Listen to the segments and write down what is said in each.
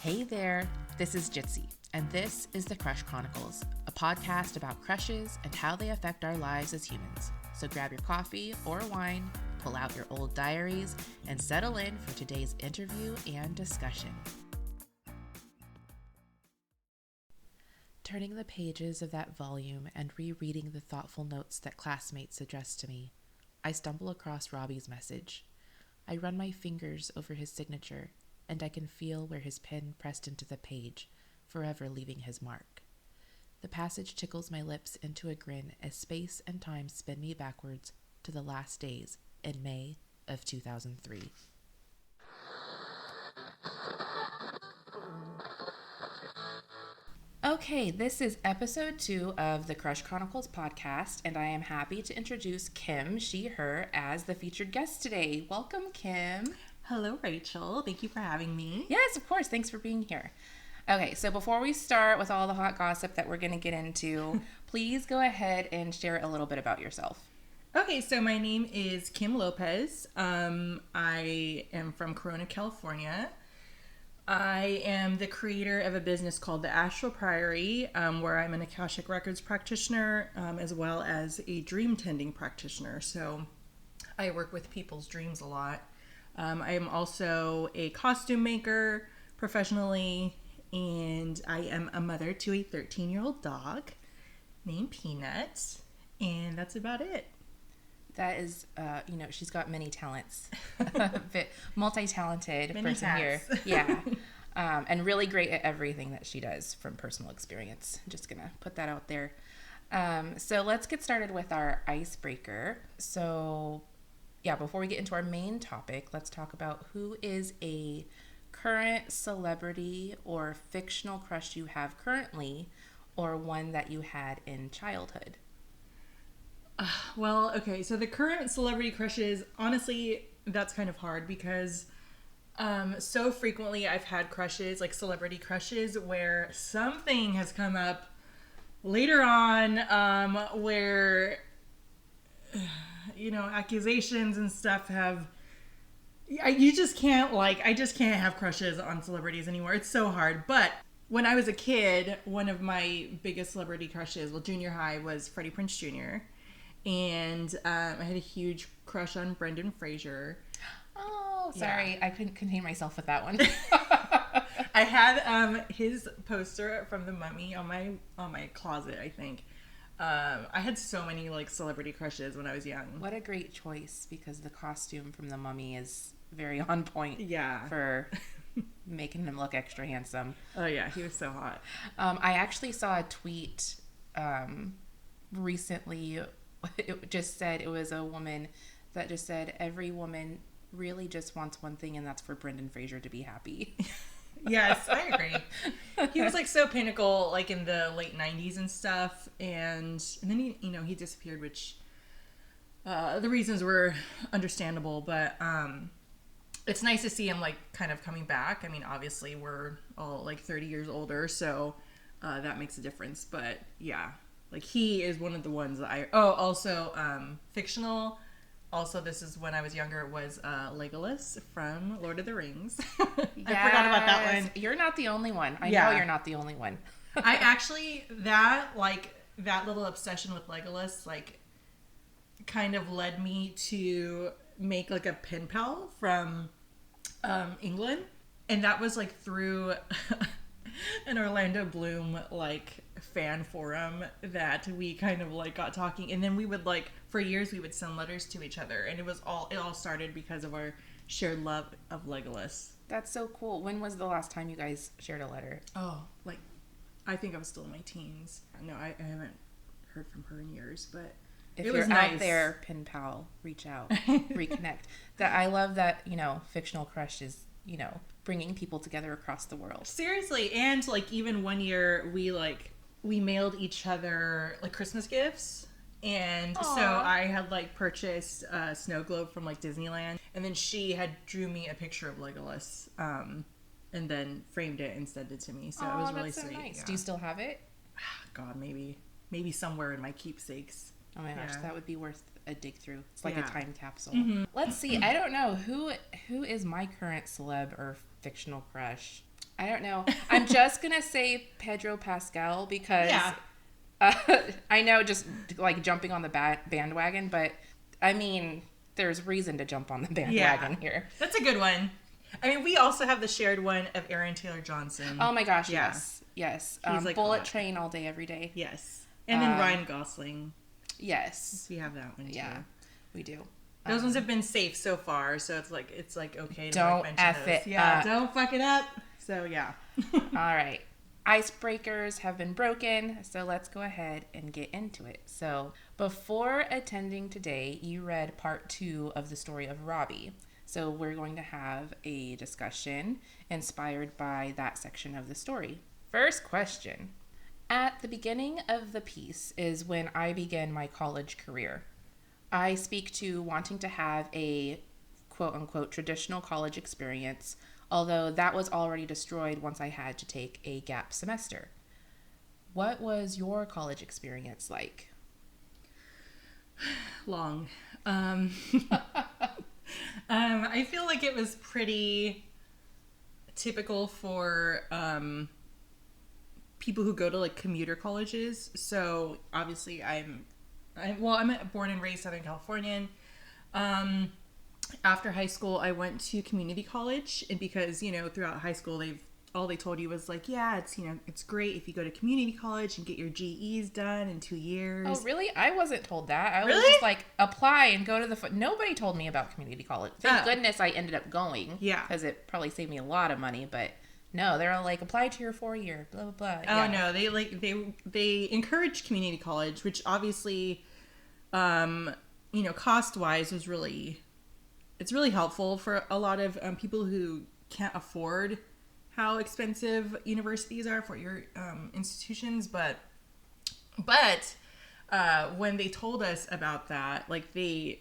Hey there, this is Jitsawat, and this is the Crush Chronicles, a podcast about crushes and how they affect our lives as humans. So grab your coffee or wine, pull out your old diaries, and settle in for today's interview and discussion. Turning the pages of that volume and rereading the thoughtful notes that classmates addressed to me, I stumble across Robbie's message. I run my fingers over his signature, and I can feel where his pen pressed into the page, forever leaving his mark. The passage tickles my lips into a grin as space and time spin me backwards to the last days in May of 2003. Okay, this is episode 2 of the Crush Chronicles podcast, and I am happy to introduce Kim, she, her, as the featured guest today. Welcome, Kim. Hello, Rachel. Thank you for having me. Yes, of course. Thanks for being here. Okay, so before we start with all the hot gossip that we're going to get into, please go ahead and share a little bit about yourself. Okay, so my name is Kim Lopez. I am from Corona, California. I am the creator of a business called the Astral Priory, where I'm an Akashic Records practitioner, as well as a dream tending practitioner. So I work with people's dreams a lot. I am also a costume maker professionally, and I am a mother to a 13-year-old dog named Peanut, and that's about it. That is, she's got many talents. Multi-talented Many person hats. here. Yeah. And really great at everything that she does from personal experience. Just going to put that out there. So let's get started with our icebreaker. So, yeah, before we get into our main topic, let's talk about who is a current celebrity or fictional crush you have currently, or one that you had in childhood. Well, okay, so the current celebrity crushes, honestly, that's kind of hard because so frequently I've had crushes, like celebrity crushes, where something has come up later on where, accusations and stuff have... I just can't have crushes on celebrities anymore. It's so hard. But when I was a kid, one of my biggest celebrity crushes, junior high, was Freddie Prinze Jr., and I had a huge crush on Brendan Fraser. Oh, sorry. Yeah. I couldn't contain myself with that one. I had his poster from The Mummy on my closet, I think. I had so many celebrity crushes when I was young. What a great choice, because the costume from The Mummy is very on point. Yeah. For making him look extra handsome. Oh yeah, he was so hot. I actually saw a tweet recently. It just said, it was a woman that just said, every woman really just wants one thing, and that's for Brendan Fraser to be happy. Yes, I agree. He was so pinnacle in the late 90s and stuff, and then he disappeared, which the reasons were understandable, but it's nice to see him kind of coming back. I mean, obviously we're all 30 years older, so that makes a difference, but yeah. He is one of the ones that also fictional. Also, this is when I was younger, was Legolas from Lord of the Rings. Yes. I forgot about that one. You're not the only one. I know you're not the only one. I actually, that little obsession with Legolas, kind of led me to make a pen pal from England. And that was through an Orlando Bloom fan forum that we kind of got talking, and then we would for years we would send letters to each other, and it all started because of our shared love of Legolas. That's so cool. When was the last time you guys shared a letter? Oh, I think I was still in my teens. No, I haven't heard from her in years, but if it you're was nice. Out there, pen pal, reach out, reconnect. I love that, fictional crush is, bringing people together across the world. Seriously. And even one year we mailed each other Christmas gifts, and Aww. So I had purchased a snow globe from Disneyland, and then she had drew me a picture of Legolas, and then framed it and sent it to me. So it was really sweet. Nice. Yeah. Do you still have it? God, maybe somewhere in my keepsakes. Oh my gosh, that would be worth a dig through. It's a time capsule. Mm-hmm. Let's see. I don't know who is my current celeb or fictional crush. I don't know. I'm just going to say Pedro Pascal because Yeah. I know just like jumping on the bandwagon, but I mean, there's reason to jump on the bandwagon here. That's a good one. I mean, we also have the shared one of Aaron Taylor Johnson. Oh my gosh, Yeah. yes. Yes. He's like Bullet hot. Train all day, every day. Yes. And then Ryan Gosling. Yes. We have that one too. Yeah, we do. Those ones have been safe so far, so it's like okay to Don't like mention F those. it Yeah, up. don't fuck it up. So yeah. All right. Icebreakers have been broken, so let's go ahead and get into it. So, before attending today, you read part 2 of the story of Robbie. So, we're going to have a discussion inspired by that section of the story. First question. At the beginning of the piece is when I began my college career. I speak to wanting to have a quote-unquote traditional college experience, although that was already destroyed once I had to take a gap semester. What was your college experience like? Long. I feel like it was pretty typical for people who go to like commuter colleges. So obviously I'm born and raised Southern Californian. After high school, I went to community college, and because throughout high school all they told you was like, yeah, it's great if you go to community college and get your GEs done in 2 years. Oh, really? I wasn't told that. I was Really? just like, apply and go to the... Nobody told me about community college. Thank goodness I ended up going. Yeah. Because it probably saved me a lot of money, but no, they're all like, apply to your 4-year, blah, blah, blah. Oh, no, they encourage community college, which obviously, cost-wise was it's really helpful for a lot of people who can't afford how expensive universities are for your institutions, but when they told us about that, like they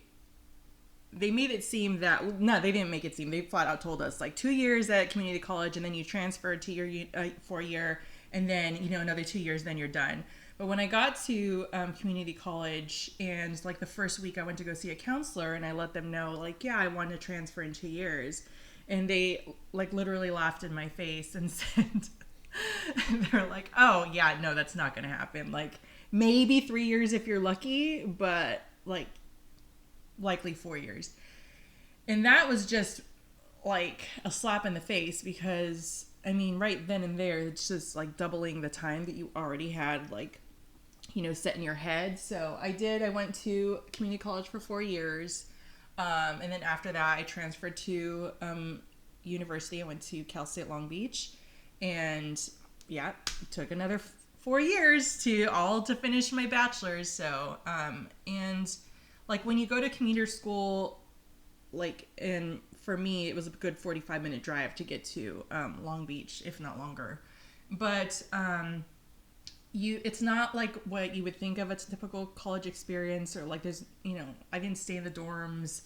made it seem that no, they didn't make it seem. They flat out told us like 2 years at community college, and then you transfer to your 4-year, and then another 2 years, then you're done. But when I got to community college, and like the first week I went to go see a counselor, and I let them know like, yeah, I want to transfer in 2 years, and they like literally laughed in my face and said, they're like, oh yeah, no, that's not gonna happen. Like maybe 3 years if you're lucky, but like likely 4 years. And that was just like a slap in the face, because I mean, right then and there, it's just like doubling the time that you already had like set in your head. So I went to community college for 4 years, and then after that I transferred to university. I went to Cal State Long Beach, and yeah, it took another 4 years to finish my bachelor's. So and like when you go to commuter school, like, and for me it was a good 45-minute drive to get to Long Beach, if not longer. But it's not like what you would think of as a typical college experience, or like there's I didn't stay in the dorms.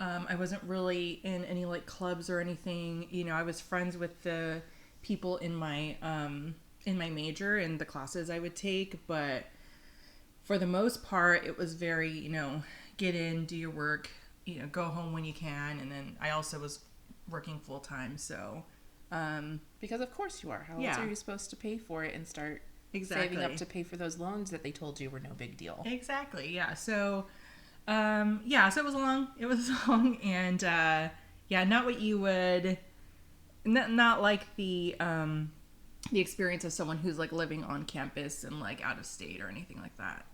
I wasn't really in any like clubs or anything. I was friends with the people in my major and the classes I would take, but for the most part it was very get in, do your work, go home when you can. And then I also was working full time, so because of course you are. How else are you supposed to pay for it and start saving up to pay for those loans that they told you were no big deal? Exactly. Yeah. So so it was long, and not what you would, not like the experience of someone who's like living on campus and like out of state or anything like that.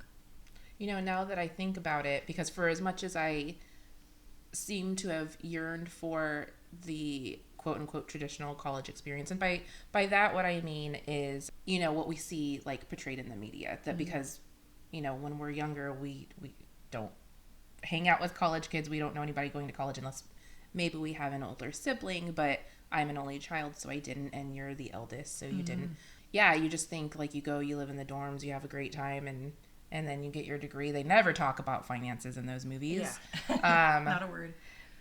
Now that I think about it, because for as much as I seem to have yearned for the quote-unquote traditional college experience, and by that what I mean is what we see like portrayed in the media, that because when we're younger we don't hang out with college kids, we don't know anybody going to college unless maybe we have an older sibling, but I'm an only child, so I didn't, and you're the eldest, so you didn't. Yeah, you just think like you live in the dorms, you have a great time, and then you get your degree. They never talk about finances in those movies. Yeah. Not a word.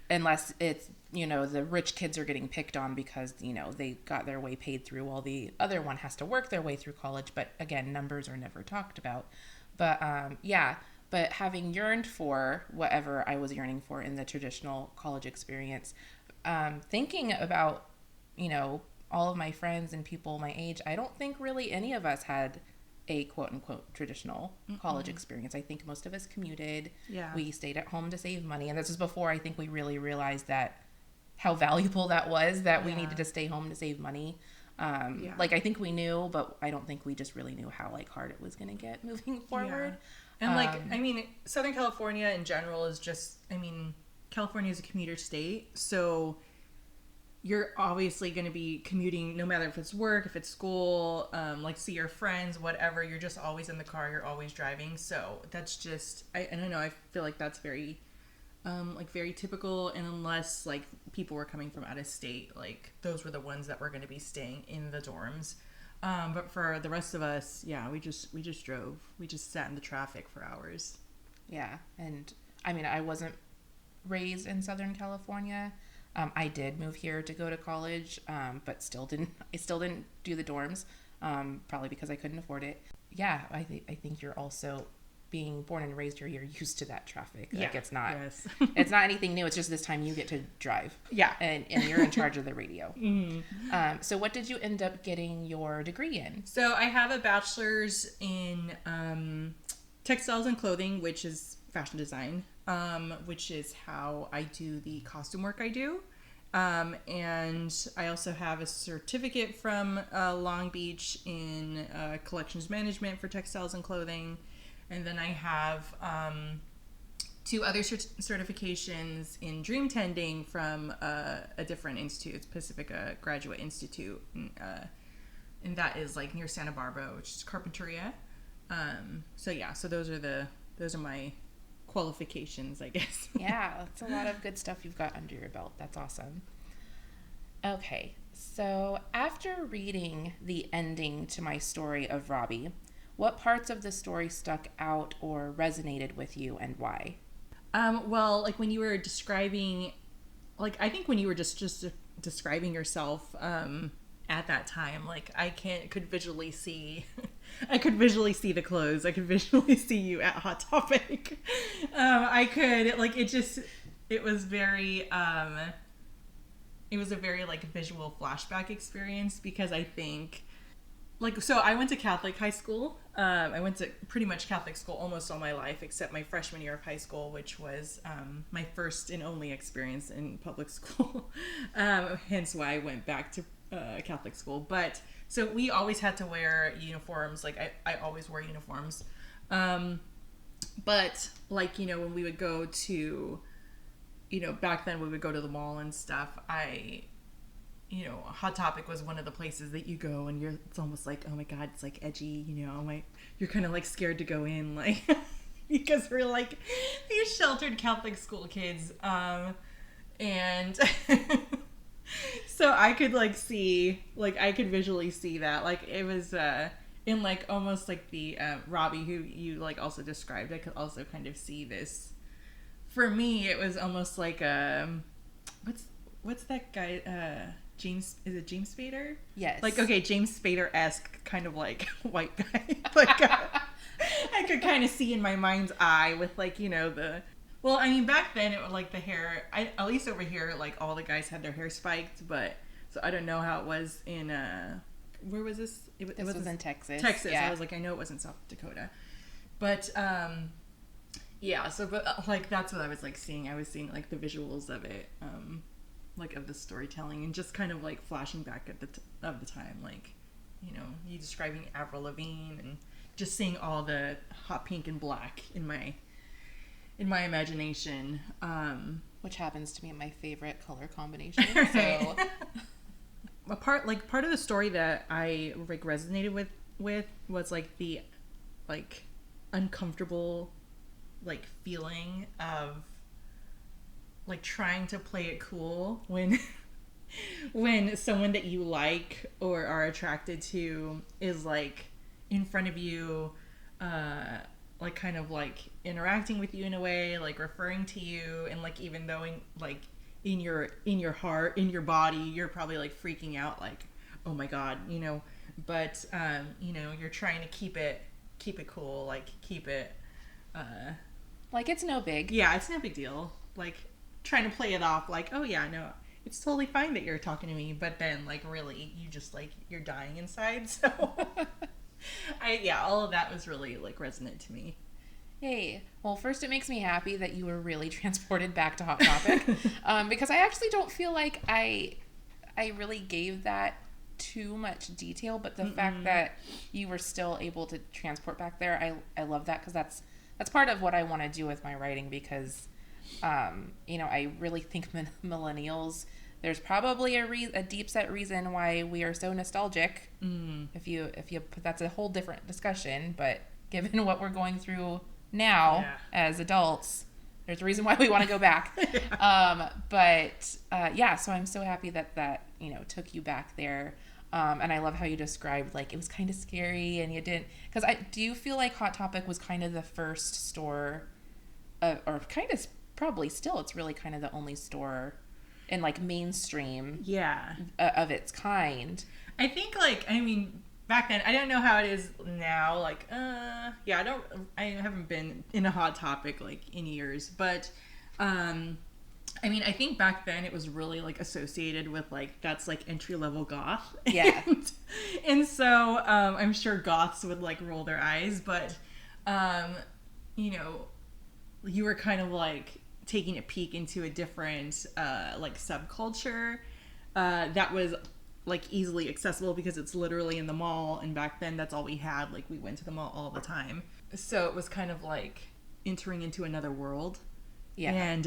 Unless it's, the rich kids are getting picked on because, they got their way paid through while the other one has to work their way through college. But again, numbers are never talked about. But but having yearned for whatever I was yearning for in the traditional college experience, thinking about, all of my friends and people my age, I don't think really any of us had a quote-unquote traditional college experience. I think most of us commuted. Yeah. We stayed at home to save money. And this was before I think we really realized that how valuable that was, that we needed to stay home to save money. Like, I think we knew, but I don't think we just really knew how, like, hard it was going to get moving forward. Yeah. And, like, I mean, Southern California in general is just, I mean, California is a commuter state, so you're obviously going to be commuting no matter if it's work, if it's school, like see your friends, whatever. You're just always in the car. You're always driving. So that's just, I don't know. I feel like that's very, like very typical. And unless like people were coming from out of state, like those were the ones that were going to be staying in the dorms. But for the rest of us, yeah, we just drove. We just sat in the traffic for hours. Yeah. And I mean, I wasn't raised in Southern California. I did move here to go to college, but I still didn't do the dorms, probably because I couldn't afford it. Yeah, I think you're also, being born and raised here, you're used to that traffic. Yeah. Like, it's not it's not anything new. It's just this time you get to drive. Yeah. And you're in charge of the radio. Mm-hmm. So what did you end up getting your degree in? So I have a bachelor's in textiles and clothing, which is fashion design, which is how I do the costume work I do. And I also have a certificate from Long Beach in collections management for textiles and clothing. And then I have 2 other certifications in dream tending from a different institute, Pacifica Graduate Institute. And that is like near Santa Barbara, which is Carpinteria. So those are my qualifications, I guess. Yeah, that's a lot of good stuff you've got under your belt. That's awesome. Okay, so after reading the ending to my story of Robbie, what parts of the story stuck out or resonated with you, and why? Well, like when you were describing, like I think when you were just describing yourself at that time, like could visually see I could visually see the clothes. I could visually see you at Hot Topic. I could, like, it was a very like visual flashback experience, because I think, like, so I went to Catholic high school. I went to pretty much Catholic school almost all my life, except my freshman year of high school, which was my first and only experience in public school. Hence why I went back to Catholic school. But so we always had to wear uniforms. Like I always wore uniforms. But like, when we would go to, back then we would go to the mall and stuff, Hot Topic was one of the places that you go and it's almost like, oh my God, it's like edgy, you're kind of like scared to go in, like, because we're like these sheltered Catholic school kids. And so I could like see, like, I could visually see that, like, it was, in like almost like the, Robbie who you like also described, I could also kind of see this. For me, it was almost like, what's that guy, James, is it James Spader? Yes. Like, okay, James Spader-esque kind of like white guy. Like, I could kind of see in my mind's eye with like, well, I mean, back then it was like the hair, at least over here, like all the guys had their hair spiked, but, so I don't know how it was in, where was this? It was in Texas. Texas. Yeah. I was like, I know it wasn't South Dakota. But, yeah, so, but like, that's what I was like seeing. I was seeing like the visuals of it, like of the storytelling, and just kind of like flashing back at the time, like, you describing Avril Lavigne and just seeing all the hot pink and black in my imagination, which happens to be my favorite color combination. So part of the story that I like resonated with was like the like uncomfortable like feeling of like trying to play it cool when someone that you like or are attracted to is like in front of you, like kind of like interacting with you in a way, like referring to you, and like even though in your heart, in your body, you're probably like freaking out, like, oh my God, but you're trying to keep it cool, like keep it like it's no big. Yeah, it's no big deal. Like trying to play it off like, oh yeah, no, it's totally fine that you're talking to me, but then like really you just like you're dying inside. So all of that was really like resonant to me. Hey, well, first it makes me happy that you were really transported back to Hot Topic, because I actually don't feel like I really gave that too much detail, but the fact that you were still able to transport back there, I love that, because that's part of what I want to do with my writing, because I really think millennials, there's probably a deep set reason why we are so nostalgic. If you that's a whole different discussion, but given what we're going through now as adults, there's a reason why we want to go back. So I'm so happy that took you back there. And I love how you described, like, it was kind of scary and you didn't, because do you feel like Hot Topic was kind of the first store, or kind of probably still, it's really kind of the only store in like mainstream of its kind. I think back then, I don't know how it is now, like I haven't been in a Hot Topic like in years, but I think back then it was really like associated with like that's like entry level goth. And so I'm sure goths would like roll their eyes, but you were kind of like taking a peek into a different like subculture that was like easily accessible because it's literally in the mall, and back then that's all we had. Like we went to the mall all the time, so it was kind of like entering into another world. And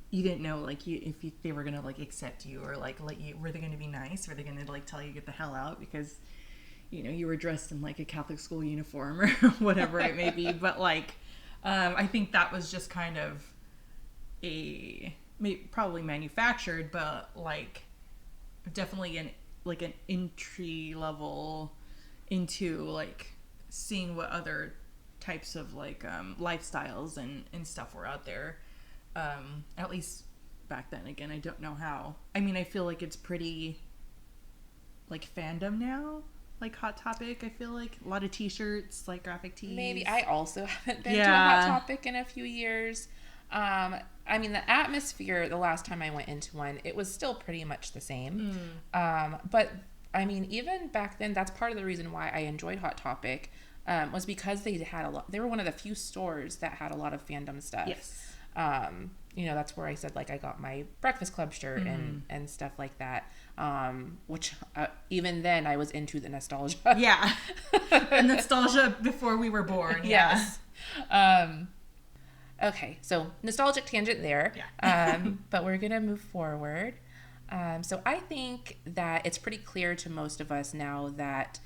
you didn't know like they were gonna like accept you or like let you. Were they gonna be nice? Were they gonna like tell you get the hell out because you were dressed in like a Catholic school uniform or whatever it may be? But like I think that was just kind of probably manufactured, but like definitely an entry level into like seeing what other types of like lifestyles and stuff were out there. At least back then. Again, I don't know how. I feel like it's pretty like fandom now. Like Hot Topic, I feel like a lot of t-shirts, like graphic tees. Maybe. I also haven't been to a Hot Topic in a few years. The atmosphere, the last time I went into one, it was still pretty much the same. But even back then, that's part of the reason why I enjoyed Hot Topic, was because they were one of the few stores that had a lot of fandom stuff. Yes. That's where I said, like, I got my Breakfast Club shirt and stuff like that. Which even then I was into the nostalgia. Yeah. The nostalgia before we were born. Yes. Okay, so nostalgic tangent there. But we're going to move forward. So I think that it's pretty clear to most of us now that,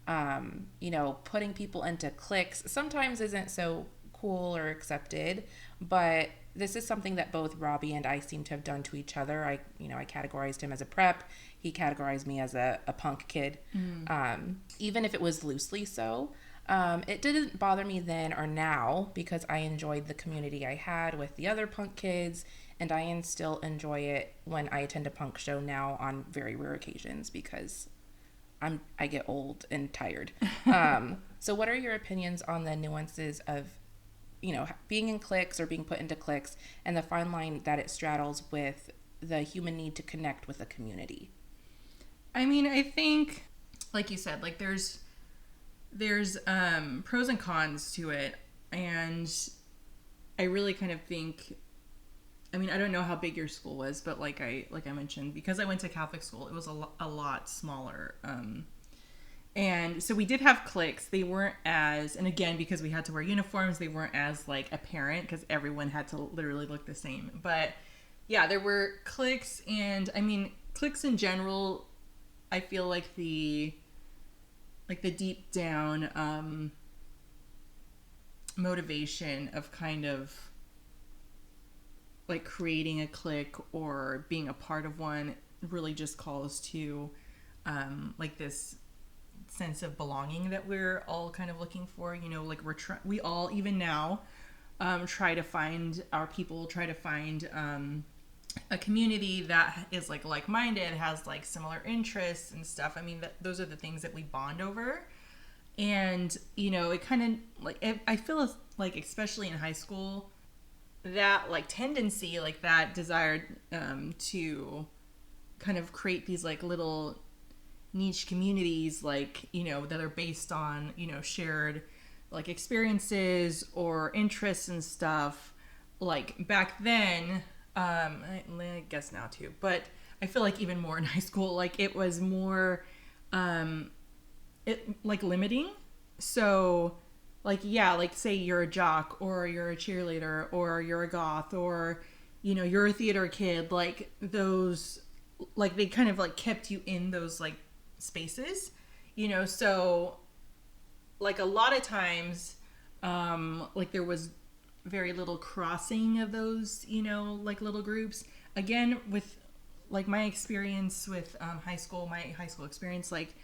putting people into cliques sometimes isn't so cool or accepted, but this is something that both Robbie and I seem to have done to each other. I categorized him as a prep. He categorized me as a punk kid. Even if it was loosely so. It didn't bother me then or now because I enjoyed the community I had with the other punk kids, and I still enjoy it when I attend a punk show now on very rare occasions because I get old and tired. So what are your opinions on the nuances of being in cliques or being put into cliques and the fine line that it straddles with the human need to connect with a community? I think, like you said, like there's pros and cons to it, and I really kind of think, I don't know how big your school was, but like I mentioned, because I went to Catholic school, it was a lot smaller. And so we did have cliques. They weren't as, and again, because we had to wear uniforms, they weren't as like apparent because everyone had to literally look the same. But yeah, there were cliques, and cliques in general, I feel like the deep down motivation of kind of like creating a clique or being a part of one really just calls to like this sense of belonging that we're all kind of looking for. Like we all even now try to find our people, try to find a community that is like-minded, has like similar interests and stuff. Those are the things that we bond over. And it kind of like, I feel like especially in high school, that like tendency, like that desire to kind of create these like little niche communities, like, you know, that are based on, you know, shared like experiences or interests and stuff. Like back then, I guess now too, but I feel like even more in high school, like it was more it like limiting. So like, yeah, like say you're a jock or you're a cheerleader or you're a goth or, you know, you're a theater kid, like those, like they kind of like kept you in those like spaces, you know. So like a lot of times like there was very little crossing of those, you know, like little groups. Again, with like my experience with my high school experience, like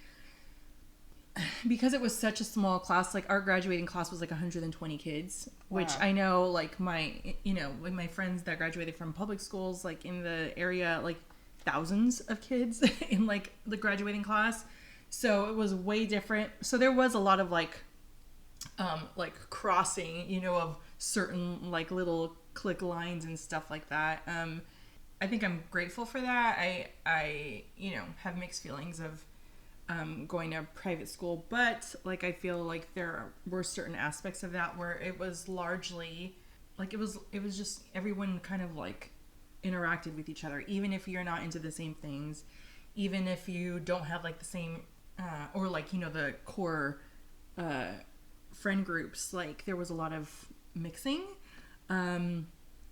because it was such a small class, like our graduating class was like 120 kids. Wow. Which I know like my, you know, with my friends that graduated from public schools, like in the area, like thousands of kids in like the graduating class. So it was way different. So there was a lot of like crossing, you know, of certain like little click lines and stuff like that. I think I'm grateful for that. I you know, have mixed feelings of going to private school, but like I feel like there were certain aspects of that where it was largely like it was just everyone kind of like interacted with each other, even if you're not into the same things, even if you don't have like the same or like, you know, the core friend groups. Like there was a lot of mixing.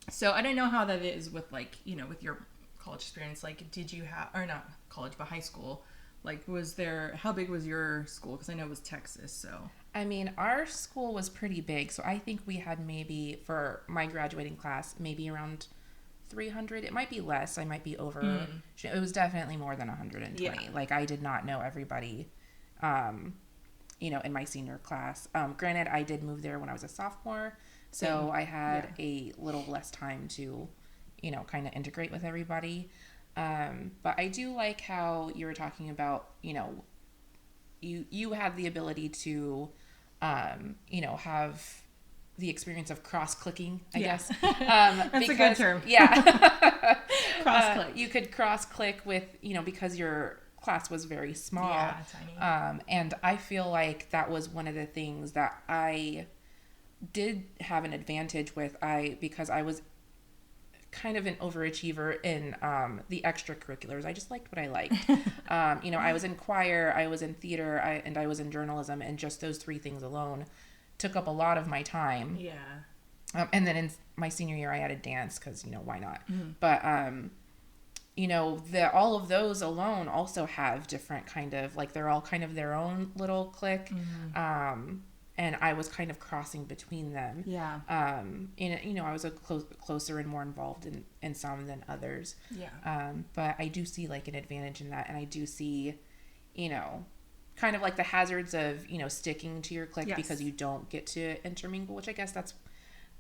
So I don't know how that is with like, you know, with your college experience. Like did you have, or not college but high school, like was there, how big was your school? Because I know it was Texas. So I mean, our school was pretty big, so I think we had maybe for my graduating class maybe around 300. It might be less, I might be over. It was definitely more than 120. Yeah. Like I did not know everybody you know, in my senior class. Granted, I did move there when I was a sophomore, so I had a little less time to, you know, kind of integrate with everybody. But I do like how you were talking about, you know, you had the ability to, you know, have the experience of cross-clicking, I guess. That's because, a good term. Yeah. Cross-click. You could cross-click with, you know, because your class was very small. Yeah, tiny. And I feel like that was one of the things that I did have an advantage with, because I was kind of an overachiever in the extracurriculars. I just liked what I liked. You know, I was in choir, I was in theater, and I was in journalism, and just those three things alone took up a lot of my time. Yeah. And then in my senior year, I added dance because, you know, why not? But you know, all of those alone also have different kind of, like, they're all kind of their own little clique. And I was kind of crossing between them. Yeah. And, you know, I was closer and more involved in some than others. Yeah. But I do see, like, an advantage in that. And I do see, you know, kind of like the hazards of, you know, sticking to your clique because you don't get to intermingle, which I guess that's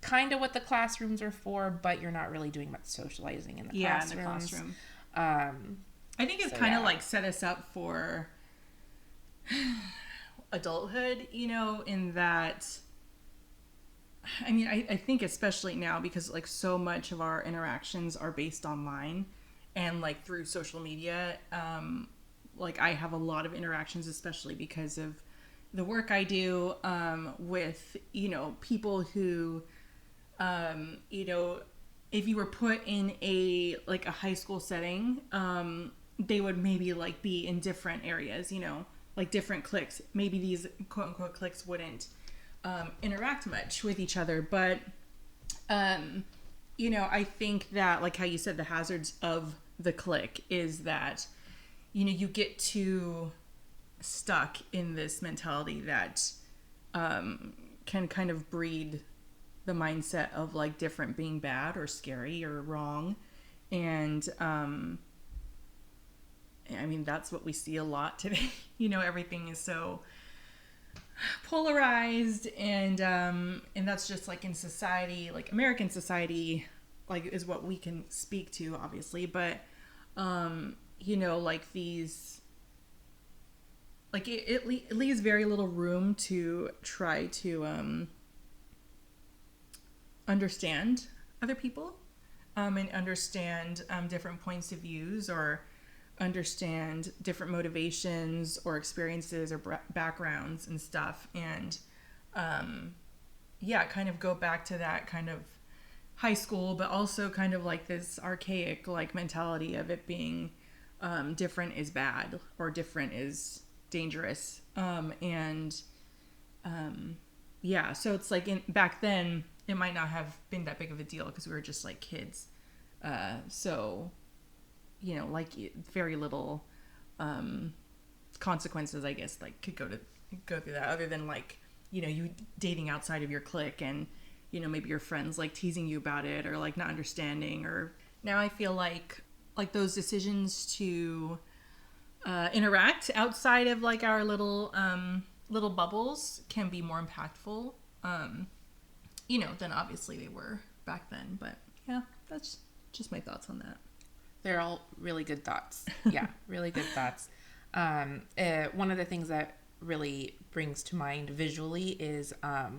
kind of what the classrooms are for, but you're not really doing much socializing in the classrooms. In the classroom. I think it's kind of like set us up for adulthood, you know, in that, I mean, I think especially now, because like so much of our interactions are based online and like through social media. Like I have a lot of interactions, especially because of the work I do with, you know, people who, you know, if you were put in a high school setting, they would maybe like be in different areas, you know, like different cliques. Maybe these quote unquote cliques wouldn't interact much with each other. But, you know, I think that, like how you said, the hazards of the clique is that, you know, you get too stuck in this mentality that can kind of breed the mindset of like different being bad or scary or wrong. And I mean, that's what we see a lot today. You know, everything is so polarized, and that's just like in society, like American society, like is what we can speak to, obviously. But you know, like these, like it leaves very little room to try to understand other people, and understand different points of views, or understand different motivations or experiences or backgrounds and stuff. And yeah, kind of go back to that kind of high school, but also kind of like this archaic like mentality of it being different is bad or different is dangerous. Yeah, so it's like back then it might not have been that big of a deal because we were just like kids. So, you know, like very little consequences, I guess, like could go through that, other than like, you know, you dating outside of your clique and, you know, maybe your friends like teasing you about it or like not understanding. Or now I feel like those decisions to interact outside of like our little bubbles can be more impactful, you know, than obviously they were back then. But yeah, that's just my thoughts on that. They're all really good thoughts. Yeah, really good thoughts. One of the things that really brings to mind visually is I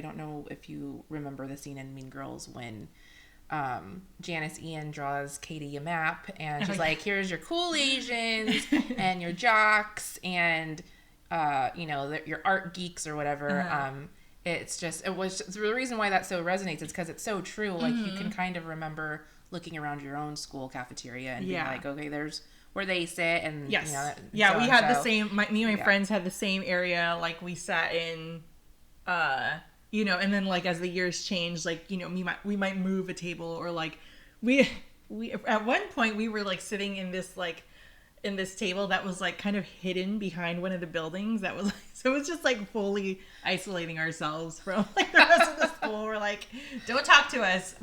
don't know if you remember the scene in Mean Girls when Janice Ian draws Katie a map and she's like, here's your cool Asians and your jocks and you know, your art geeks or whatever. The reason why that so resonates is because it's so true. Like you can kind of remember looking around your own school cafeteria and being like, okay, there's where they sit. And yes, you know, yeah, we had the same, me and my friends had the same area. Like we sat in, you know, and then like as the years changed, like, you know, we might move a table, or like we at one point we were like sitting in this table that was like kind of hidden behind one of the buildings that was like, so it was just like fully isolating ourselves from like the rest of the school. We're like, don't talk to us.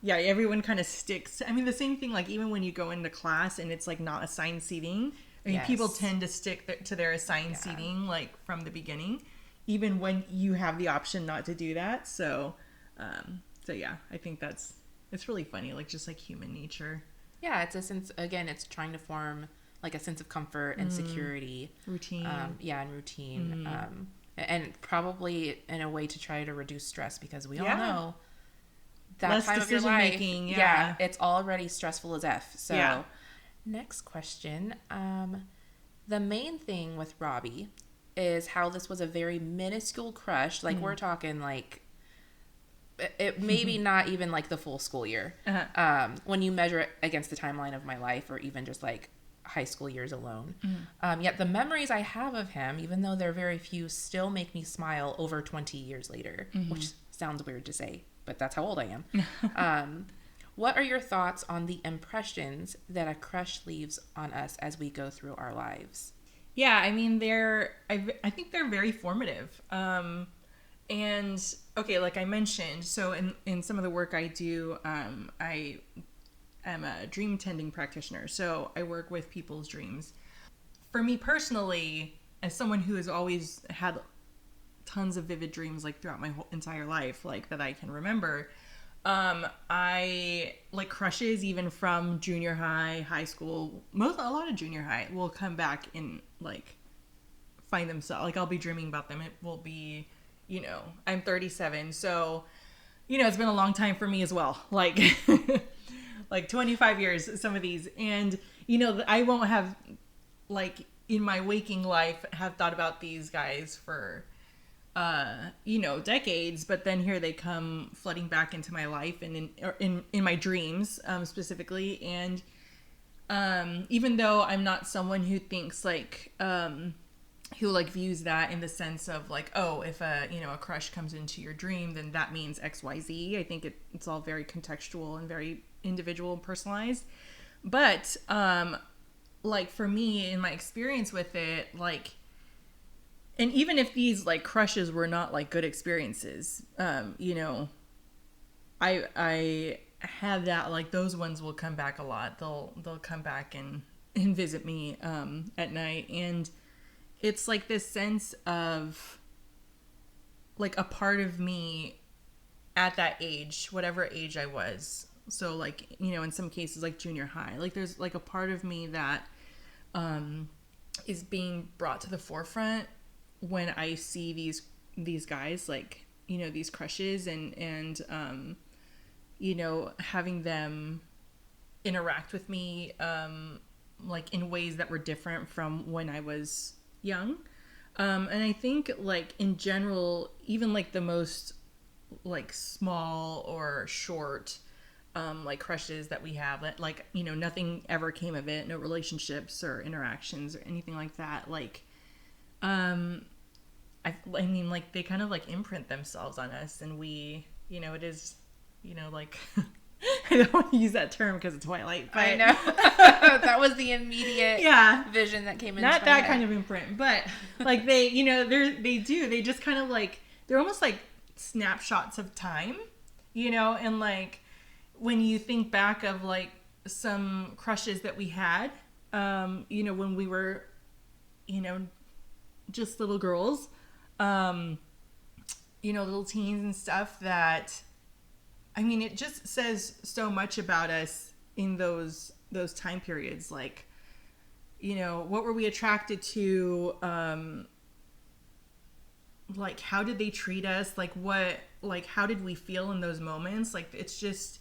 Yeah, everyone kind of sticks. I mean, the same thing, like even when you go into class and it's like not assigned seating, I mean, people tend to stick to their assigned seating like from the beginning, even when you have the option not to do that. So yeah, I think it's really funny, like just like human nature. Yeah, it's a sense, again, it's trying to form like a sense of comfort and security. Routine. And routine. And probably in a way to try to reduce stress, because we all know that less time of your decision life, making, it's already stressful as F. So next question. The main thing with Robbie is how this was a very minuscule crush. Like we're talking like it maybe not even like the full school year. When you measure it against the timeline of my life, or even just like high school years alone. Yet the memories I have of him, even though they're very few, still make me smile over 20 years later, which sounds weird to say, but that's how old I am. What are your thoughts on the impressions that a crush leaves on us as we go through our lives? Yeah, I mean, I think they're very formative. And okay, like I mentioned, so in some of the work I do, I am a dream tending practitioner. So I work with people's dreams. For me personally, as someone who has always had tons of vivid dreams, like throughout my whole entire life, like that I can remember, I like crushes even from junior high, high school, a lot of junior high will come back and like find themselves, like I'll be dreaming about them. It will be, you know, I'm 37, so, you know, it's been a long time for me as well. Like, like 25 years, some of these. And, you know, I won't have, like, in my waking life, have thought about these guys for, you know, decades. But then here they come flooding back into my life and in my dreams, specifically. And even though I'm not someone who thinks, like, who like views that in the sense of like, oh, if a crush comes into your dream, then that means XYZ. I think it's all very contextual and very individual and personalized. But like for me, in my experience with it, like, and even if these like crushes were not like good experiences, you know, I had that, like those ones will come back a lot. They'll come back and visit me at night. And it's like this sense of like a part of me at that age, whatever age I was. So like, you know, in some cases like junior high, like there's like a part of me that is being brought to the forefront when I see these guys, like, these crushes and having them interact with me, like in ways that were different from when I was young. And I think like in general, even like the most like small or short, like crushes that we have, like, nothing ever came of it, no relationships or interactions or anything like that. Like, I mean, like they kind of like imprint themselves on us, and we, it is, like, I don't want to use that term because it's Twilight, but I know. That was the immediate vision that came into not my that head. kind of imprint, but like they, they just kind of like, they're almost like snapshots of time, and like when you think back of like some crushes that we had, when we were, just little girls, little teens and stuff, that, I mean, it just says so much about us in those time periods. Like, what were we attracted to? Like, how did they treat us? Like, how did we feel in those moments? Like, it's just,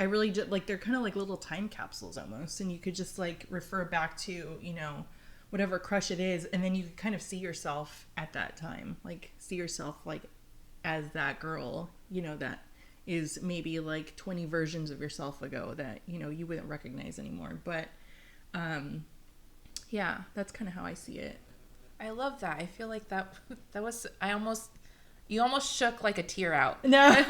I really just, like, they're kind of like little time capsules almost. And you could just like refer back to, whatever crush it is. And then you could kind of see yourself at that time, like see yourself like as that girl, that is maybe like 20 versions of yourself ago that, you wouldn't recognize anymore. But, yeah, that's kind of how I see it. I love that. I feel like that was, you almost shook like a tear out. No.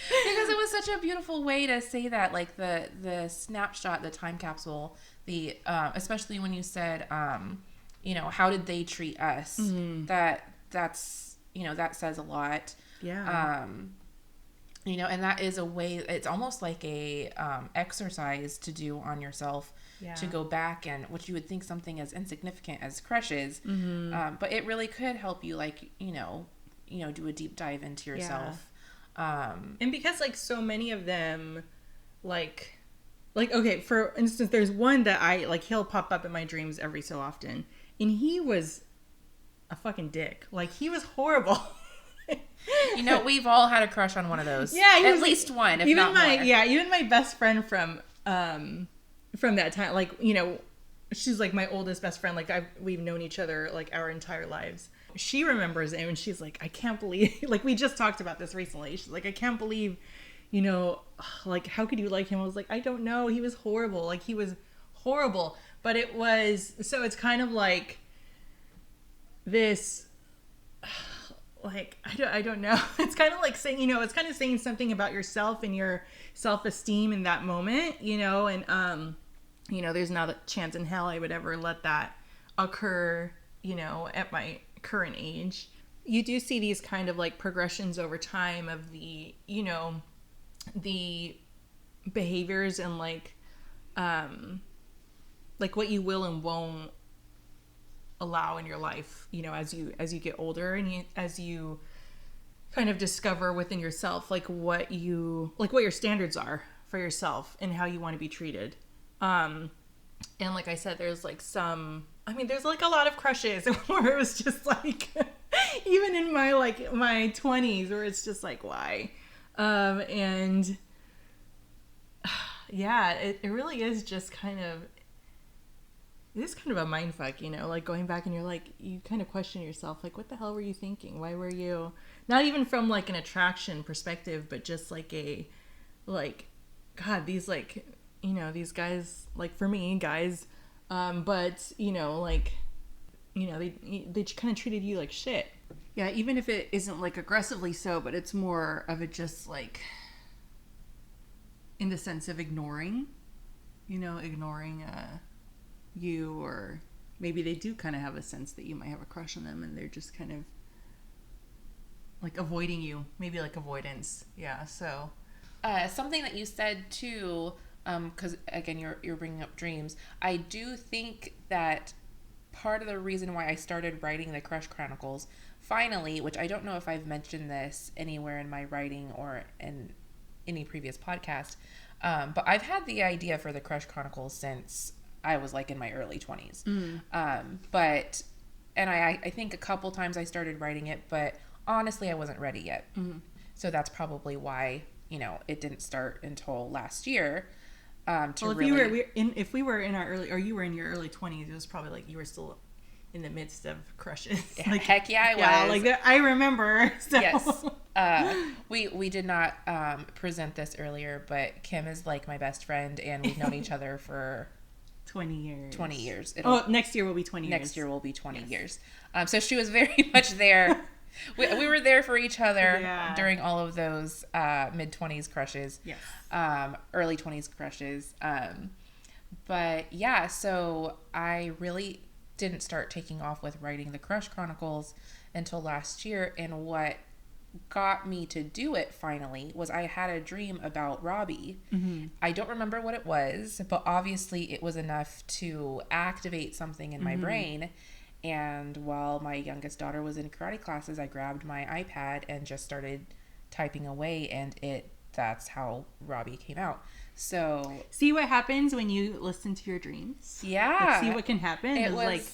Because it was such a beautiful way to say that, like the snapshot, the time capsule, the, especially when you said, how did they treat us? Mm-hmm. That's, that says a lot. Yeah. And that is a way, it's almost like a exercise to do on yourself, to go back and what you would think something as insignificant as crushes, but it really could help you, like, do a deep dive into yourself. And because like so many of them, like, okay, for instance, there's one that I like, he'll pop up in my dreams every so often, and he was a fucking dick. Like, he was horrible. We've all had a crush on one of those. Yeah, at least one, if not more. Even my best friend from that time, like, she's like my oldest best friend. Like, we've known each other like our entire lives. She remembers it, and she's like, I can't believe, like, we just talked about this recently. She's like, I can't believe, like, how could you like him? I was like, I don't know. He was horrible. Like, he was horrible. But it was, so it's kind of like this, like, I don't know. It's kind of like saying, it's kind of saying something about yourself and your self-esteem in that moment, and, there's not a chance in hell I would ever let that occur, at my current age. You do see these kind of like progressions over time of the, the behaviors and like what you will and won't allow in your life, as you get older, and as you kind of discover within yourself, like what your standards are for yourself and how you want to be treated. And like I said, there's like there's like a lot of crushes where it was just like, even in my 20s, where it's just like, why? And yeah, it really is just kind of, it is kind of a mind fuck, like going back and you're like, you kind of question yourself, like, what the hell were you thinking? Why were you, not even from like an attraction perspective, but just like God, these like, these guys, like, for me, guys, but they kind of treated you like shit. Yeah, even if it isn't like aggressively so, but it's more of it just like in the sense of ignoring you, or maybe they do kind of have a sense that you might have a crush on them and they're just kind of like avoiding you, maybe like avoidance. Yeah. So something that you said too, because again, you're bringing up dreams. I do think that part of the reason why I started writing the Crush Chronicles finally, which I don't know if I've mentioned this anywhere in my writing or in any previous podcast, but I've had the idea for the Crush Chronicles since I was like in my early 20s. And I think a couple times I started writing it, but honestly, I wasn't ready yet. So that's probably why, it didn't start until last year. If we were in our early, or you were in your early 20s, it was probably like you were still in the midst of crushes. Like, heck yeah, I was. Yeah, like that, I remember. So. Yes. We did not present this earlier, but Kim is like my best friend, and we've known each other for 20 years. 20 years. Next year will be 20 years. Next year will be 20 years. So she was very much there. We were there for each other during all of those mid-20s crushes. Yes. Early 20s crushes. But yeah, so I really didn't start taking off with writing the Crush Chronicles until last year. And what got me to do it finally was I had a dream about Robbie. I don't remember what it was, but obviously it was enough to activate something in my brain. And while my youngest daughter was in karate classes, I grabbed my iPad and just started typing away, and that's how Robbie came out. So see what happens when you listen to your dreams. Yeah. Like, see what can happen. It was like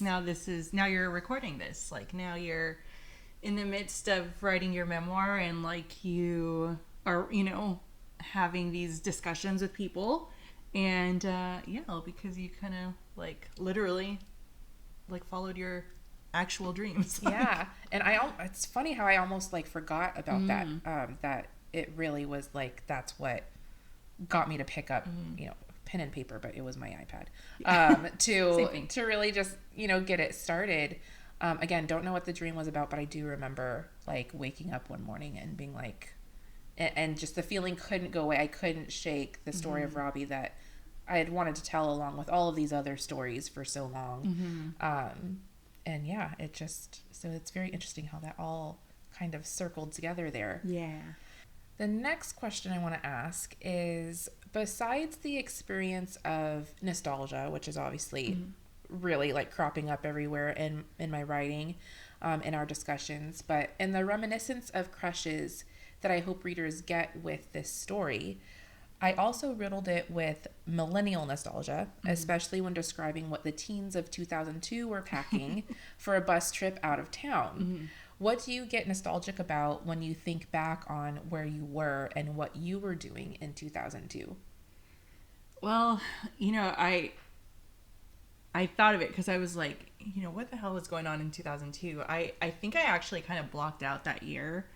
now you're recording this. Like now you're in the midst of writing your memoir, and like you are, having these discussions with people, and because you kind of like literally like followed your actual dreams. Yeah. And it's funny how I almost like forgot about that, that it really was like, that's what got me to pick up, pen and paper, but it was my iPad, to really just, get it started. Again, don't know what the dream was about, but I do remember like waking up one morning and being like, and just the feeling couldn't go away. I couldn't shake the story of Robbie that I had wanted to tell along with all of these other stories for so long. And yeah, so it's very interesting how that all kind of circled together there. Yeah. The next question I want to ask is, besides the experience of nostalgia, which is obviously really like cropping up everywhere in my writing, in our discussions, but in the reminiscence of crushes that I hope readers get with this story, I also riddled it with millennial nostalgia, especially when describing what the teens of 2002 were packing for a bus trip out of town. What do you get nostalgic about when you think back on where you were and what you were doing in 2002? Well, I thought of it because I was like, what the hell was going on in 2002? I think I actually kind of blocked out that year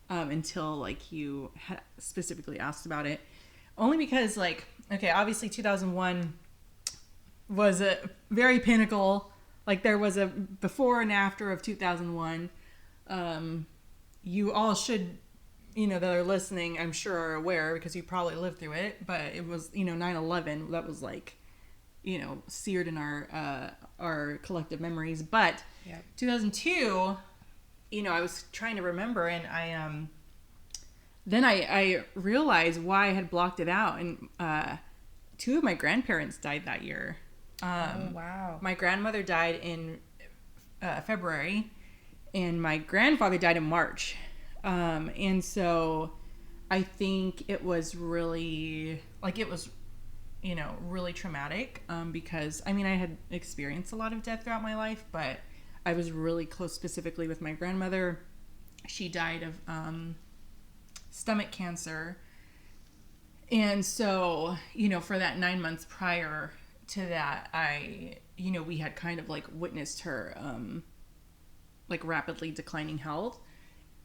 until like you had specifically asked about it. Only because like, okay, obviously 2001 was a very pinnacle. Like there was a before and after of 2001. You all should, that are listening, I'm sure are aware because you probably lived through it, but it was, 9/11, that was like, seared in our collective memories. But 2002, I was trying to remember, and then I realized why I had blocked it out. And 2 of my grandparents died that year. Oh, wow. My grandmother died in February, and my grandfather died in March. And so I think it was really, really traumatic because, I had experienced a lot of death throughout my life, but I was really close specifically with my grandmother. She died of stomach cancer. And so, for that 9 months prior to that, we had kind of like witnessed her like rapidly declining health.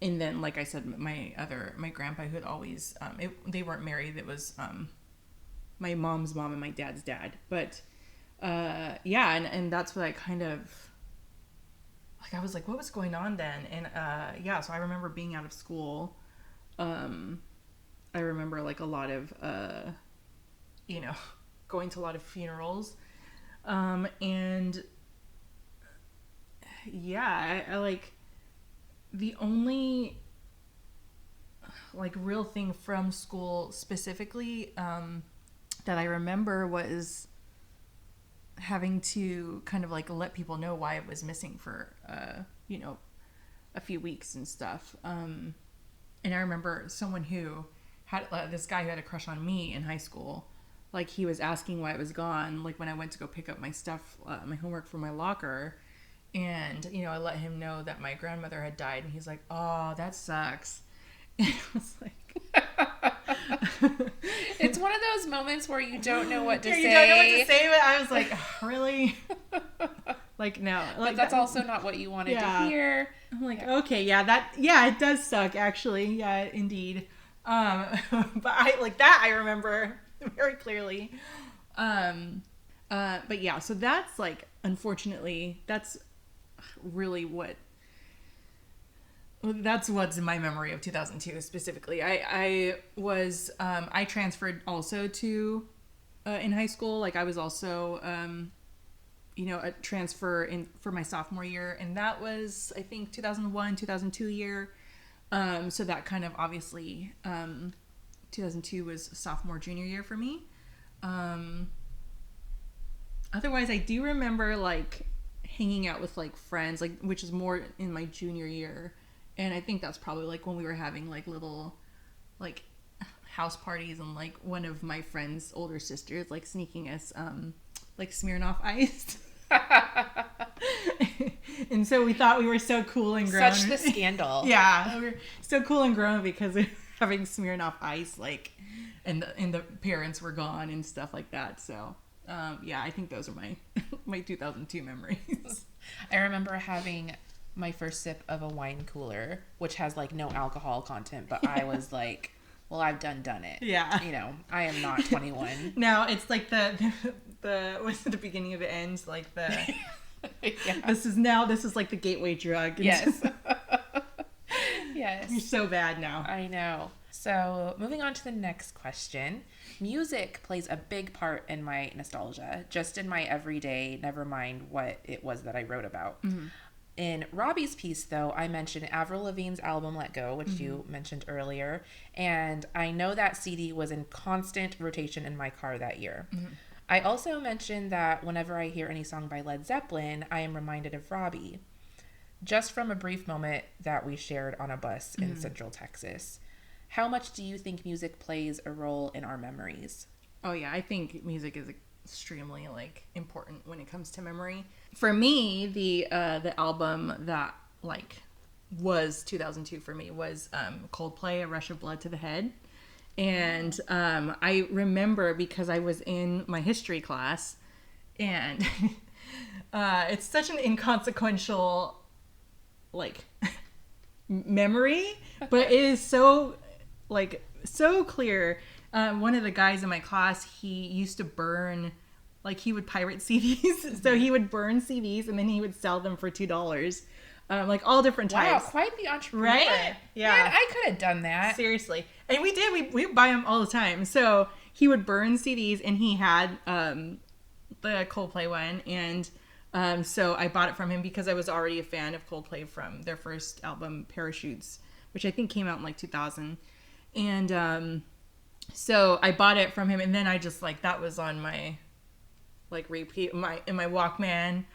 And then, like I said, my grandpa, who had always, they weren't married. It was my mom's mom and my dad's dad. But and that's what I kind of, like, I was like, what was going on then? And so I remember being out of school. I remember like a lot of, going to a lot of funerals. And I like, the only like real thing from school specifically that I remember was having to kind of like let people know why I was missing for a few weeks and stuff. And I remember someone who had this guy who had a crush on me in high school. Like, he was asking why I was gone, like when I went to go pick up my stuff, my homework from my locker. And, I let him know that my grandmother had died, and he's like, oh, that sucks. And I was like... It's one of those moments where you don't know what to say. You don't know what to say, but I was like, really? Like, no. Like, but that's also not what you wanted to hear. I'm like, okay, it does suck, actually. Yeah, indeed. But I remember very clearly. But yeah, so that's like, unfortunately, that's really that's what's in my memory of 2002 specifically. I transferred also to in high school. Like, I was also a transfer for my sophomore year, and that was, I think, 2001 2002 year. So that kind of, obviously, 2002 was sophomore junior year for me. Otherwise, I do remember like hanging out with like friends, like, which is more in my junior year. And I think that's probably like when we were having like little like house parties, and like one of my friend's older sisters like sneaking us like Smirnoff Ice. And so we thought we were so cool and grown. Such the scandal. Yeah, we were so cool and grown because we were having Smirnoff Ice, like, and the parents were gone and stuff like that. So yeah, I think those are my 2002 memories. I remember having my first sip of a wine cooler, which has like no alcohol content, but I was like, well, I've done it. Yeah. I am not 21. No, it's like the what's the beginning of the end? Like the yeah. This is like the gateway drug. Yes. Yes. You're so bad now. I know. So moving on to the next question. Music plays a big part in my nostalgia, just in my everyday, never mind what it was that I wrote about. Mm-hmm. In Robbie's piece, though, I mentioned Avril Lavigne's album Let Go, which mm-hmm. you mentioned earlier. And I know that CD was in constant rotation in my car that year. Mm-hmm. I also mentioned that whenever I hear any song by Led Zeppelin, I am reminded of Robbie, just from a brief moment that we shared on a bus in mm-hmm. Central Texas. How much do you think music plays a role in our memories? Oh, yeah. I think music is extremely like important when it comes to memory. For me, the album that like was 2002 for me was Coldplay, A Rush of Blood to the Head. And I remember because I was in my history class, and it's such an inconsequential like memory, but it is so clear. One of the guys in my class, he used to burn, like, he would pirate CDs. So he would burn CDs and then he would sell them for $2. Like all different types. Wow, quite the entrepreneur. Right? Yeah. Man, I could have done that. Seriously. And we did. We buy them all the time. So he would burn CDs, and he had the Coldplay one. And so I bought it from him because I was already a fan of Coldplay from their first album, Parachutes, which I think came out in like 2000. And so I bought it from him, and then I just like, that was on my like repeat, in my Walkman,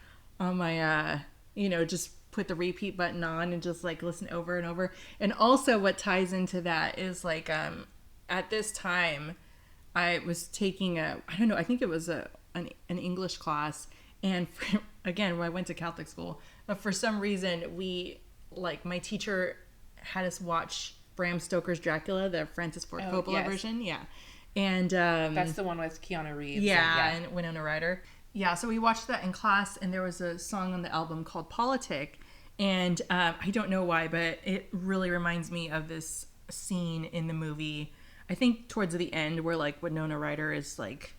on my just put the repeat button on and just like listen over and over. And also what ties into that is like at this time I was taking I think it was an English class, and again, when I went to Catholic school, but for some reason my teacher had us watch Bram Stoker's Dracula, the Francis Ford Coppola version. Yeah. And that's the one with Keanu Reeves. And Winona Ryder. Yeah, so we watched that in class, and there was a song on the album called Politic. And I don't know why, but it really reminds me of this scene in the movie, I think towards the end, where like Winona Ryder is like,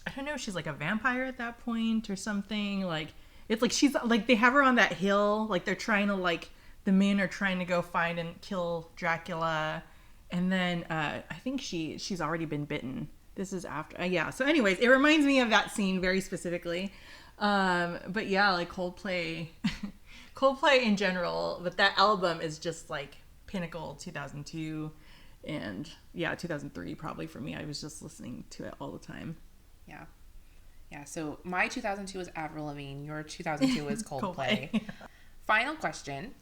I don't know, she's like a vampire at that point or something. Like, it's like she's like, they have her on that hill, like they're trying to like, the men are trying to go find and kill Dracula. And then I think she's already been bitten. This is after. Yeah. So anyways, it reminds me of that scene very specifically. But yeah, like Coldplay in general, but that album is just like pinnacle 2002. And yeah, 2003 probably for me. I was just listening to it all the time. Yeah. Yeah. So my 2002 was Avril Lavigne. Your 2002 was Coldplay. Yeah. Final question.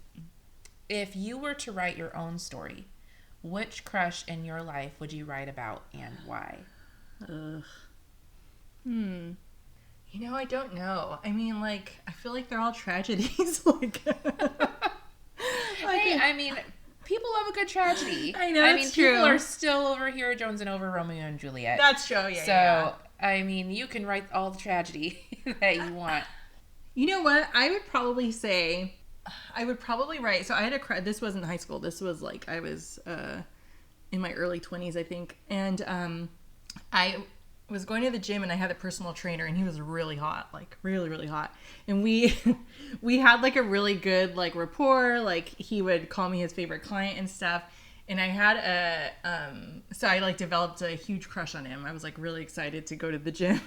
If you were to write your own story, which crush in your life would you write about and why? I don't know. I mean, like, I feel like they're all tragedies. Like, hey, I mean, people love a good tragedy. I know, I mean, it's true. people are still over here jonesing over Romeo and Juliet. That's true, yeah. So, I mean, you can write all the tragedy that you want. You know what? I would probably write. So I had this wasn't high school. This was like I was in my early 20s, I think, and I was going to the gym and I had a personal trainer and he was really hot, like really, really hot. And we had like a really good like rapport. Like he would call me his favorite client and stuff. And I had so I like developed a huge crush on him. I was like really excited to go to the gym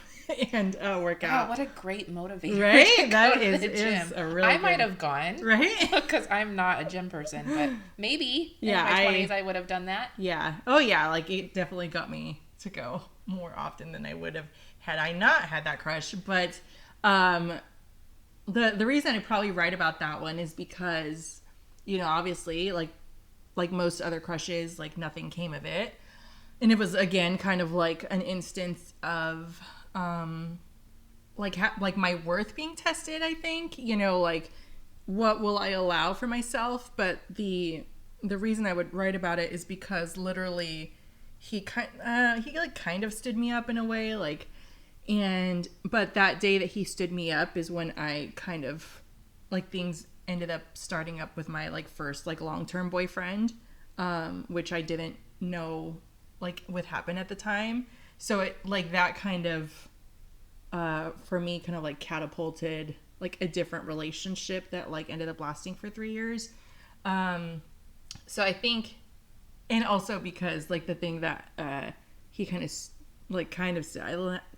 and work out. Oh, what a great motivator. Right? That is a really I might have gone. Right? Because I'm not a gym person, but maybe in my 20s I would have done that. Yeah. Oh yeah, like it definitely got me to go more often than I would have had I not had that crush. But the reason I probably write about that one is because, obviously like most other crushes, like nothing came of it. And it was again kind of like an instance of like my worth being tested, I think. Like what will I allow for myself? But the reason I would write about it is because literally he kind of stood me up in a way, like, but that day that he stood me up is when I kind of like things ended up starting up with my like first like long-term boyfriend, which I didn't know like would happen at the time. So it like that kind of for me kind of like catapulted like a different relationship that like ended up lasting for 3 years. So I think, and also because like the thing that he kind of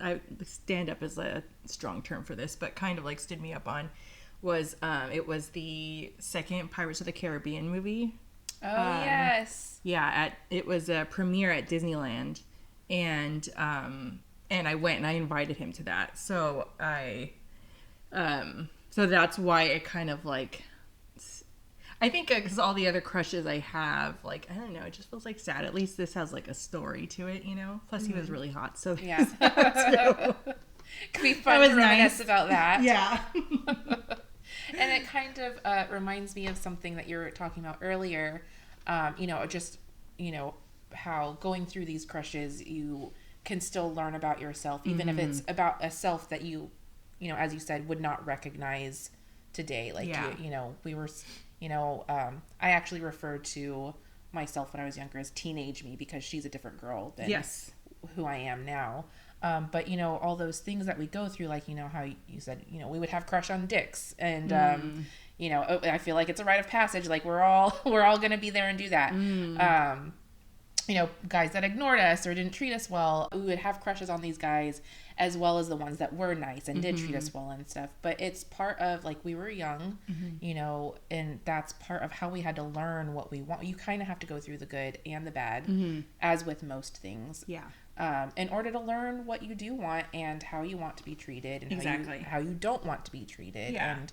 I stand up is a strong term for this, but kind of like stood me up on was it was the second Pirates of the Caribbean movie. Oh yes. Yeah, it was a premiere at Disneyland, and I went and I invited him to that. So so that's why it kind of like, I think because all the other crushes I have, like, I don't know, it just feels like sad. At least this has like a story to it, Plus he was really hot, so yeah. Could be fun to reminisce about that. Yeah. And it kind of reminds me of something that you were talking about earlier. How going through these crushes, you can still learn about yourself, even if it's about a self that you as you said, would not recognize today. Like, we were, I actually referred to myself when I was younger as teenage me because she's a different girl than who I am now. But all those things that we go through, like, how you said, we would have crush on dicks, and I feel like it's a rite of passage. Like we're all going to be there and do that. Guys that ignored us or didn't treat us well, we would have crushes on these guys, as well as the ones that were nice and did treat us well and stuff. But it's part of, like, we were young, and that's part of how we had to learn what we want. You kind of have to go through the good and the bad, as with most things. Yeah. In order to learn what you do want and how you want to be treated, and how you don't want to be treated, and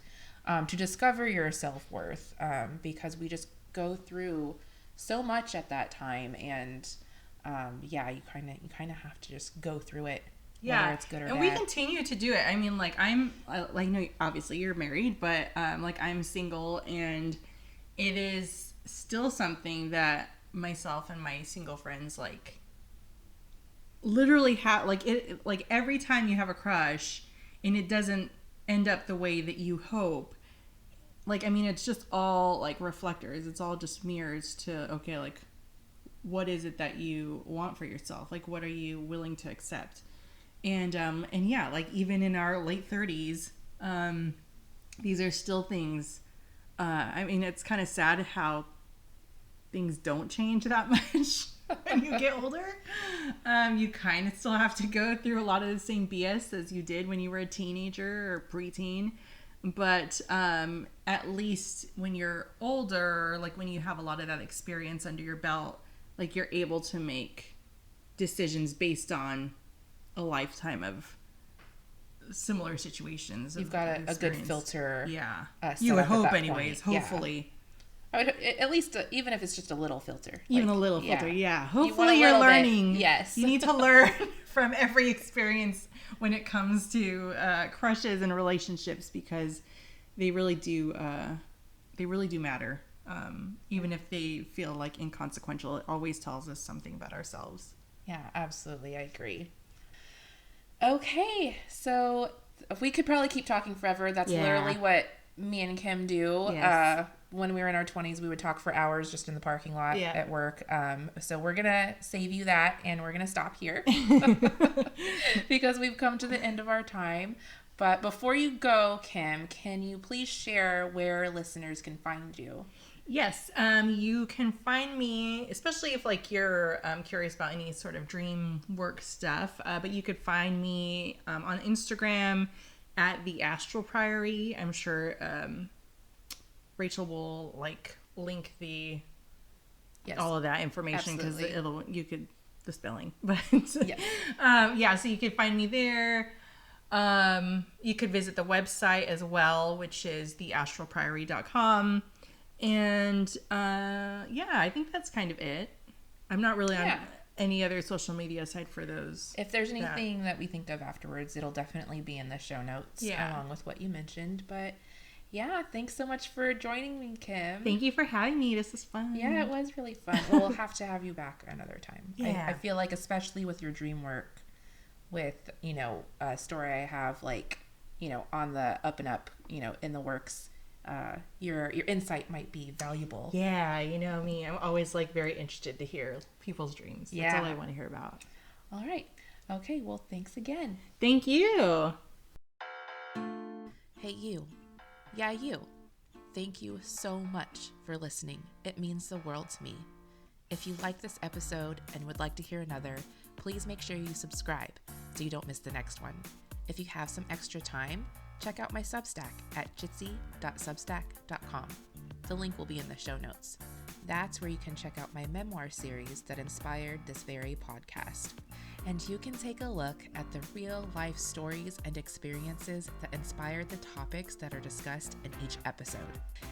to discover your self-worth, because we just go through so much at that time, and you kind of have to just go through it, whether it's good or and bad. We continue to do it. I mean, like, no, obviously you're married, but like, I'm single, and it is still something that myself and my single friends like literally have, like, it, like, every time you have a crush and it doesn't end up the way that you hope, like, I mean, it's just all like reflectors. It's all just mirrors to, okay, like, what is it that you want for yourself? Like, what are you willing to accept? And yeah, like, even in our late 30s, these are still things. I mean, it's kind of sad how things don't change that much when you get older. You kind of still have to go through a lot of the same BS as you did when you were a teenager or preteen. But at least when you're older, like, when you have a lot of that experience under your belt, like, you're able to make decisions based on a lifetime of similar situations. You've got a good filter. Yeah. You would hope anyways, point. hopefully. I would, at least, even if it's just a little filter. Even a little filter, yeah. You want a Hopefully you're little bit. learning. Yes. You need to learn from every experience when it comes to crushes and relationships, because they really do matter. Even if they feel like inconsequential, it always tells us something about ourselves. Yeah, absolutely. I agree. Okay, so we could probably keep talking forever. That's literally what me and Kim do. Yes. When we were in our 20s, we would talk for hours just in the parking lot at work. So we're going to save you that, and we're going to stop here because we've come to the end of our time. But before you go, Kim, can you please share where listeners can find you? Yes, you can find me, especially if like you're curious about any sort of dream work stuff, but you could find me on Instagram at the Astral Priory. I'm sure Rachel will like link all of that information, because the spelling, but so you could find me there. You could visit the website as well, which is theastralpriory.com. And I think that's kind of it. I'm not really on any other social media aside for those. If there's anything that we think of afterwards, it'll definitely be in the show notes along with what you mentioned. But yeah, thanks so much for joining me, Kim. Thank you for having me. This was fun. Yeah, it was really fun. We'll have to have you back another time. Yeah. I feel like, especially with your dream work, with, a story I have, like, on the up and up, in the works, your insight might be valuable. Yeah, you know me. I'm always like very interested to hear people's dreams. That's all I want to hear about. All right. Okay, well, thanks again. Thank you. Hey, you. Yeah, you. Thank you so much for listening. It means the world to me. If you like this episode and would like to hear another, please make sure you subscribe so you don't miss the next one. If you have some extra time, check out my Substack at jitsy.substack.com. The link will be in the show notes. That's where you can check out my memoir series that inspired this very podcast. And you can take a look at the real life stories and experiences that inspired the topics that are discussed in each episode.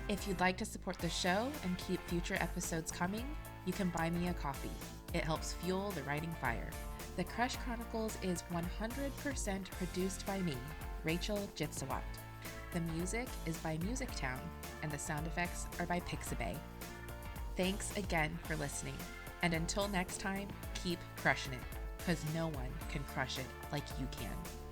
If you'd like to support the show and keep future episodes coming, you can buy me a coffee. It helps fuel the writing fire. The Crush Chronicles is 100% produced by me, Rachel Jitsawat. The music is by Musictown, and the sound effects are by Pixabay. Thanks again for listening, and until next time, keep crushing it, because no one can crush it like you can.